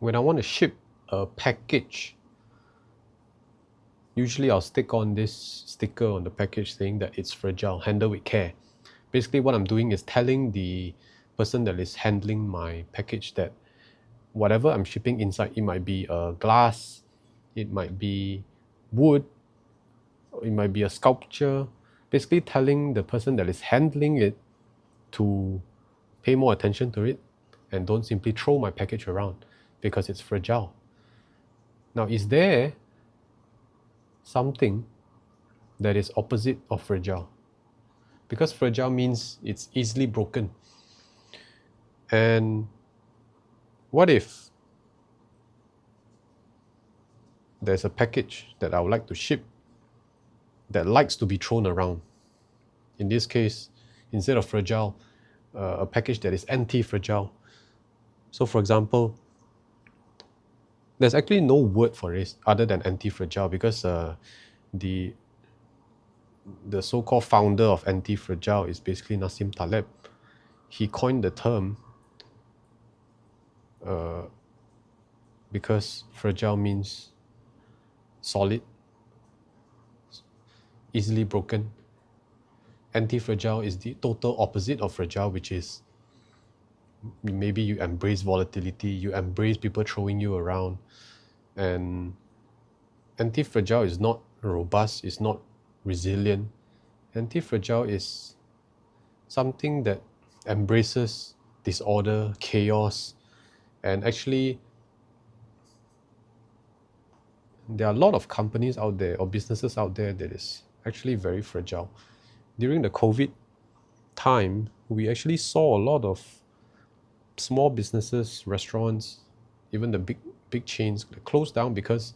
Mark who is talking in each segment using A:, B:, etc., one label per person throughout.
A: when I want to ship a package, usually I'll stick on this sticker on the package saying that it's fragile, handle with care. Basically what I'm doing is telling the person that is handling my package that whatever I'm shipping inside, it might be a glass, it might be wood, it might be a sculpture, basically telling the person that is handling it to pay more attention to it and don't simply throw my package around because it's fragile. Now, is there something that is opposite of fragile? Because fragile means it's easily broken. And what if there's a package that I would like to ship that likes to be thrown around? In this case, instead of fragile, a package that is anti-fragile. So for example, there's actually no word for it other than anti-fragile because the so-called founder of anti-fragile is basically Nassim Taleb. He coined the term because fragile means solid, easily broken. Anti-fragile is the total opposite of fragile, which is maybe you embrace volatility, you embrace people throwing you around. And anti-fragile is not robust, it's not resilient. Anti-fragile is something that embraces disorder, chaos, and actually there are a lot of companies out there or businesses out there that is actually very fragile. During the COVID time, we actually saw a lot of small businesses, restaurants, even the big chains closed down because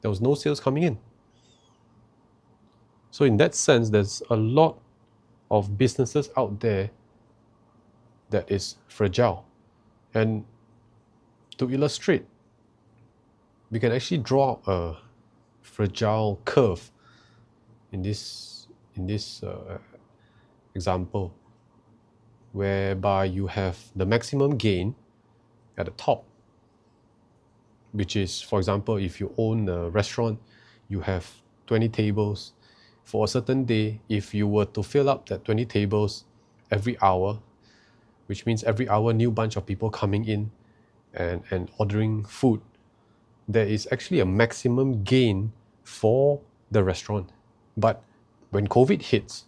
A: there was no sales coming in. So in that sense, there's a lot of businesses out there that is fragile. And to illustrate, we can actually draw a fragile curve in this example, whereby you have the maximum gain at the top, which is, for example, if you own a restaurant, you have 20 tables. For a certain day, if you were to fill up that 20 tables every hour, which means every hour new bunch of people coming in and ordering food, there is actually a maximum gain for the restaurant. But when COVID hits,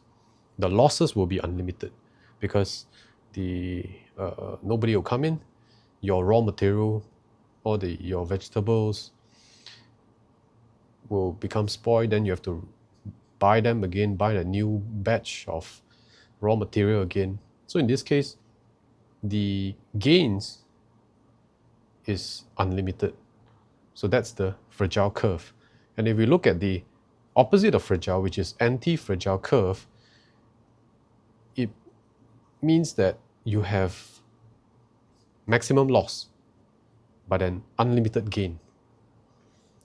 A: the losses will be unlimited because nobody will come in, your raw material or your vegetables will become spoiled, then you have to buy them again, buy a new batch of raw material again. So in this case, the gains is unlimited. So that's the fragile curve. And if we look at the opposite of fragile, which is anti-fragile curve, it means that you have maximum loss, but an unlimited gain.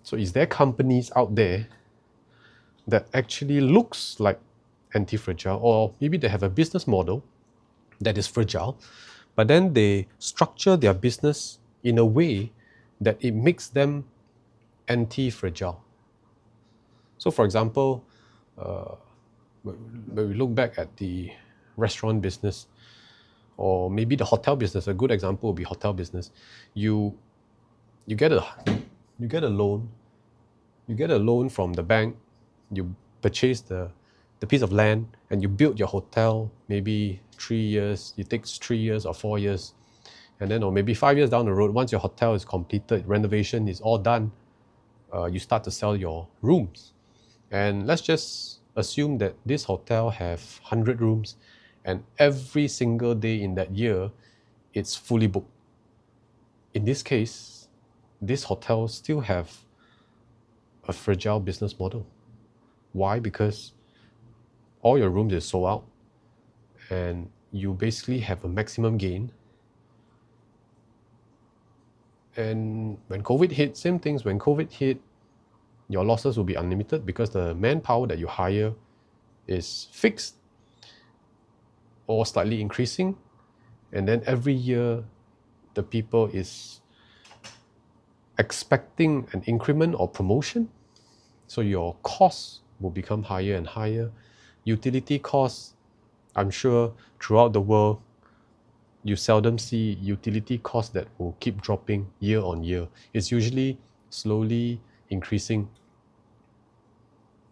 A: So is there companies out there that actually looks like anti-fragile, or maybe they have a business model that is fragile, but then they structure their business in a way that it makes them anti-fragile? So for example, when we look back at the restaurant business, or maybe the hotel business, a good example would be hotel business. You get a loan. You get a loan from the bank. You purchase the piece of land and you build your hotel. Maybe 3 years. It takes 3 years or 4 years, and then or maybe 5 years down the road, once your hotel is completed, renovation is all done, you start to sell your rooms. And let's just assume that this hotel have 100 rooms, and every single day in that year, it's fully booked. In this case, this hotel still have a fragile business model. Why? Because all your rooms is sold out, and you basically have a maximum gain. And when COVID hit, same things. When COVID hit, your losses will be unlimited because the manpower that you hire is fixed or slightly increasing. And then every year, the people is expecting an increment or promotion. So your costs will become higher and higher. Utility costs, I'm sure throughout the world, you seldom see utility costs that will keep dropping year on year. It's usually slowly increasing.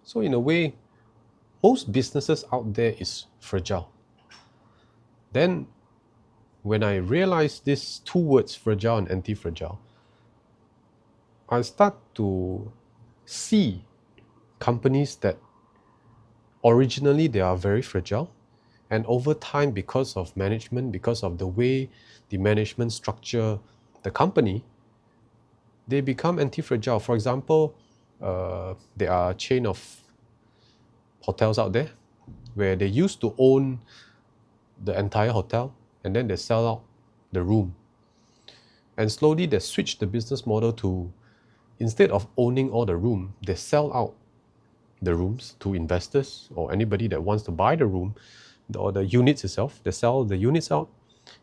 A: So in a way, most businesses out there is fragile. Then when I realized these two words, fragile and anti-fragile, I start to see companies that originally they are very fragile, and over time, because of management, because of the way the management structure the company, they become anti-fragile. For example, there are a chain of hotels out there where they used to own the entire hotel and then they sell out the room. And slowly they switch the business model to, instead of owning all the room, they sell out the rooms to investors or anybody that wants to buy the room or the units itself. They sell the units out,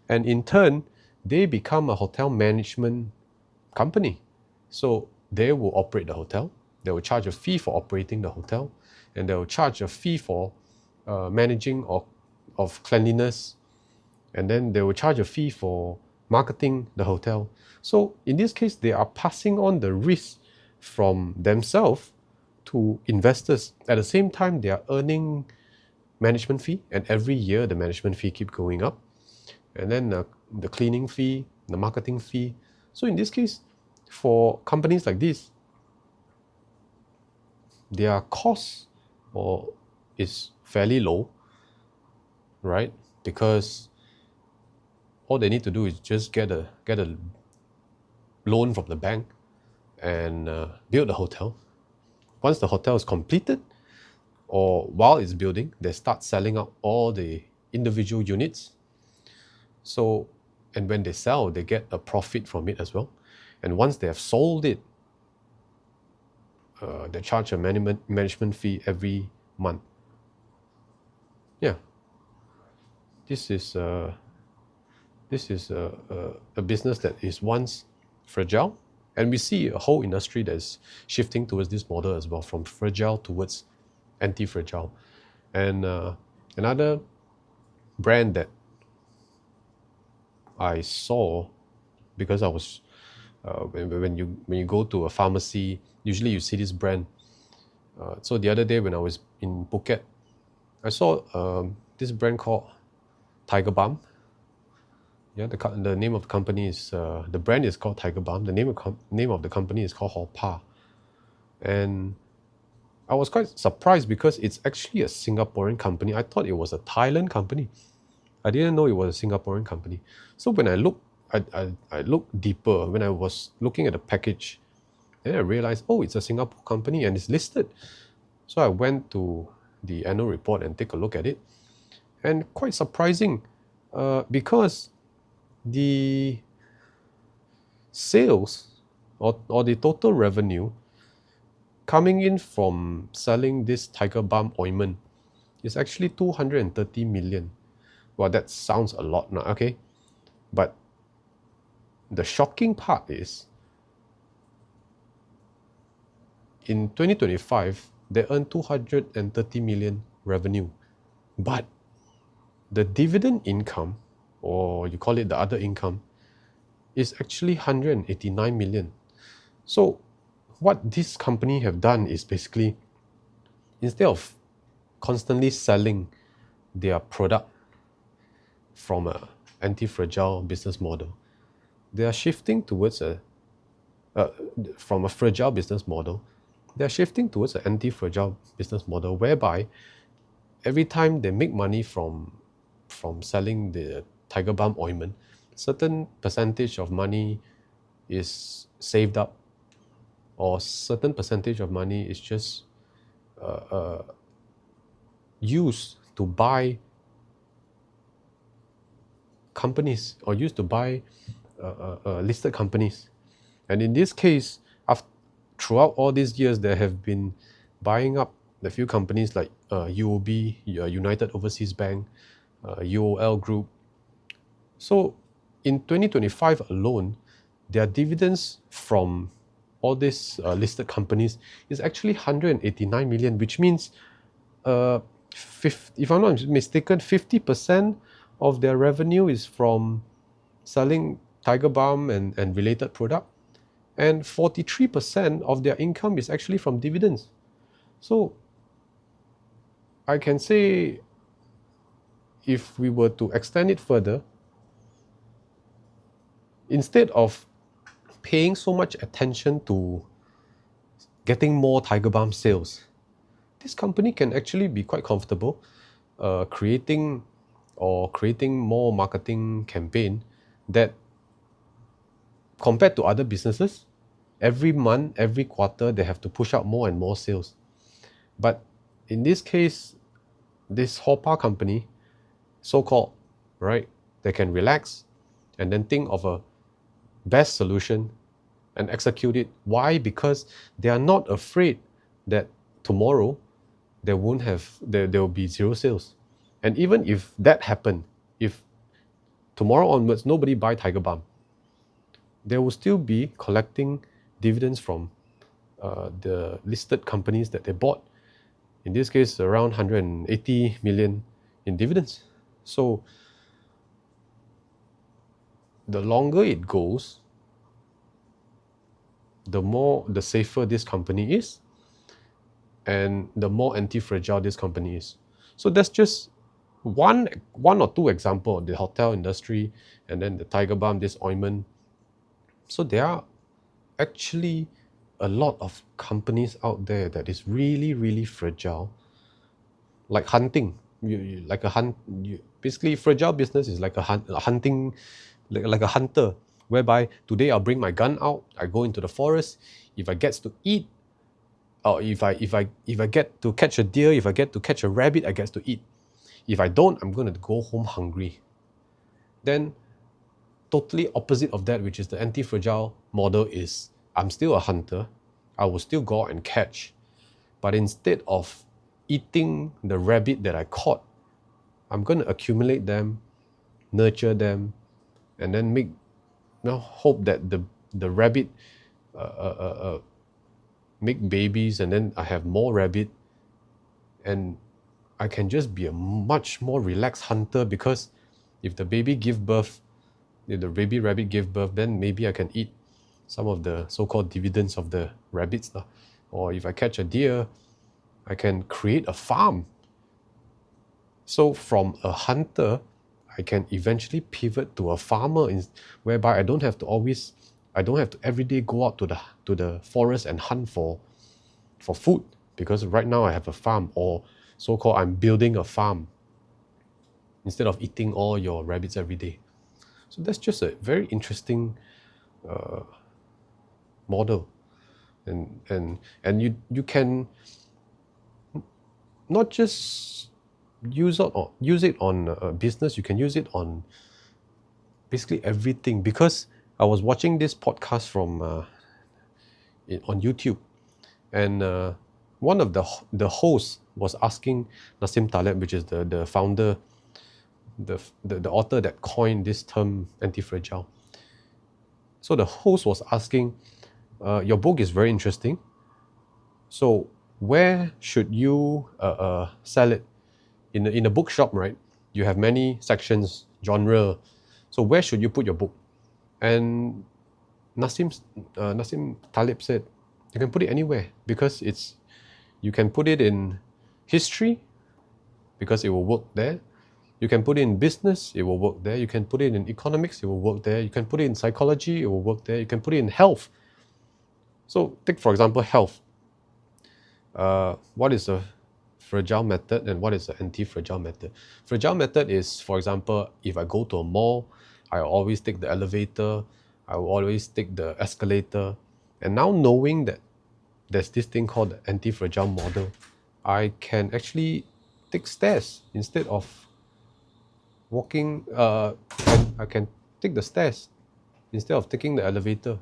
A: and in turn, they become a hotel management company. So they will operate the hotel. They will charge a fee for operating the hotel, and they will charge a fee for managing of cleanliness, and then they will charge a fee for marketing the hotel. So in this case, they are passing on the risk from themselves to investors. At the same time, they are earning management fee, and every year the management fee keep going up, and then the cleaning fee, the marketing fee. So in this case, for companies like this, their cost is fairly low, right? Because all they need to do is just get a loan from the bank and build the hotel. Once the hotel is completed, or while it's building, they start selling out all the individual units. So, and when they sell, they get a profit from it as well. And once they have sold it, they charge a management fee every month. Yeah, this is a business that is once fragile, and we see a whole industry that is shifting towards this model as well, from fragile towards anti-fragile. And another brand that I saw, because I was when you go to a pharmacy, usually you see this brand. So the other day when I was in Phuket, I saw this brand called Tiger Balm. Yeah, the name of the company is the brand is called Tiger Balm. The name of the company is called Horpa, and I was quite surprised because it's actually a Singaporean company. I thought it was a Thailand company. I didn't know it was a Singaporean company. So when I looked deeper, when I was looking at the package, then I realized, oh, it's a Singapore company and it's listed. So I went to the annual report and take a look at it. And quite surprising, because the sales or the total revenue coming in from selling this Tiger Balm ointment is actually 230 million. Well, that sounds a lot now, okay? But the shocking part is, in 2025, they earned 230 million revenue. But the dividend income, or you call it the other income, is actually 189 million. So what this company have done is basically, instead of constantly selling their product from a anti-fragile business model, they are shifting towards from a fragile business model, they are shifting towards an anti-fragile business model, whereby every time they make money from selling the Tiger Balm ointment, certain percentage of money is saved up, or certain percentage of money is just used to buy companies, or used to buy listed companies. And in this case, throughout all these years, they have been buying up a few companies like UOB, United Overseas Bank, UOL Group. So in 2025 alone, their dividends from all these listed companies is actually 189 million, which means, if I'm not mistaken, 50% of their revenue is from selling Tiger Balm and related product, and 43% of their income is actually from dividends. So I can say, if we were to extend it further, instead of paying so much attention to getting more Tiger Balm sales, this company can actually be quite comfortable creating more marketing campaign that, compared to other businesses, every month, every quarter, they have to push out more and more sales. But in this case, this Hoppa company, so-called, right, they can relax and then think of a best solution and execute it. Why? Because they are not afraid that tomorrow there will be zero sales. And even if that happened, if tomorrow onwards nobody buy Tiger Balm, they will still be collecting dividends from the listed companies that they bought. In this case, around 180 million in dividends. So the longer it goes, the safer this company is, and the more anti-fragile this company is. So that's just one or two examples of the hotel industry, and then the Tiger Balm, this ointment. So there are actually a lot of companies out there that is really, really fragile. Like hunting, basically fragile business is like a hunting, like a hunter, whereby today I'll bring my gun out, I go into the forest. If I get to eat, or if I get to catch a deer, if I get to catch a rabbit, I get to eat. If I don't, I'm going to go home hungry. Then totally opposite of that, which is the anti-fragile model, is I'm still a hunter. I will still go out and catch. But instead of eating the rabbit that I caught, I'm going to accumulate them, nurture them, and then hope that the rabbit make babies, and then I have more rabbit, and I can just be a much more relaxed hunter, because if the baby rabbit give birth, then maybe I can eat some of the so-called dividends of the rabbits. Or if I catch a deer, I can create a farm. So from a hunter, I can eventually pivot to a farmer, whereby I don't have to every day go out to the forest and hunt for food, because right now I have a farm, or so-called I'm building a farm, instead of eating all your rabbits every day. So that's just a very interesting model, and you can not just use it on business. You can use it on basically everything. Because I was watching this podcast from on YouTube, and one of the hosts was asking Nassim Taleb, which is the founder, the author that coined this term anti-fragile. So the host was asking, your book is very interesting, so where should you sell it? In a bookshop, right? You have many sections, genre. So where should you put your book? And Nassim Taleb said, you can put it anywhere, because you can put it in history, because it will work there. You can put it in business, it will work there. You can put it in economics, it will work there. You can put it in psychology, it will work there. You can put it in health. So take, for example, health. What is a fragile method and what is the anti-fragile method? Fragile method is, for example, if I go to a mall, I always take the elevator, I will always take the escalator. And now, knowing that there's this thing called the anti-fragile model, I can actually take stairs instead of walking. I can take the stairs instead of taking the elevator.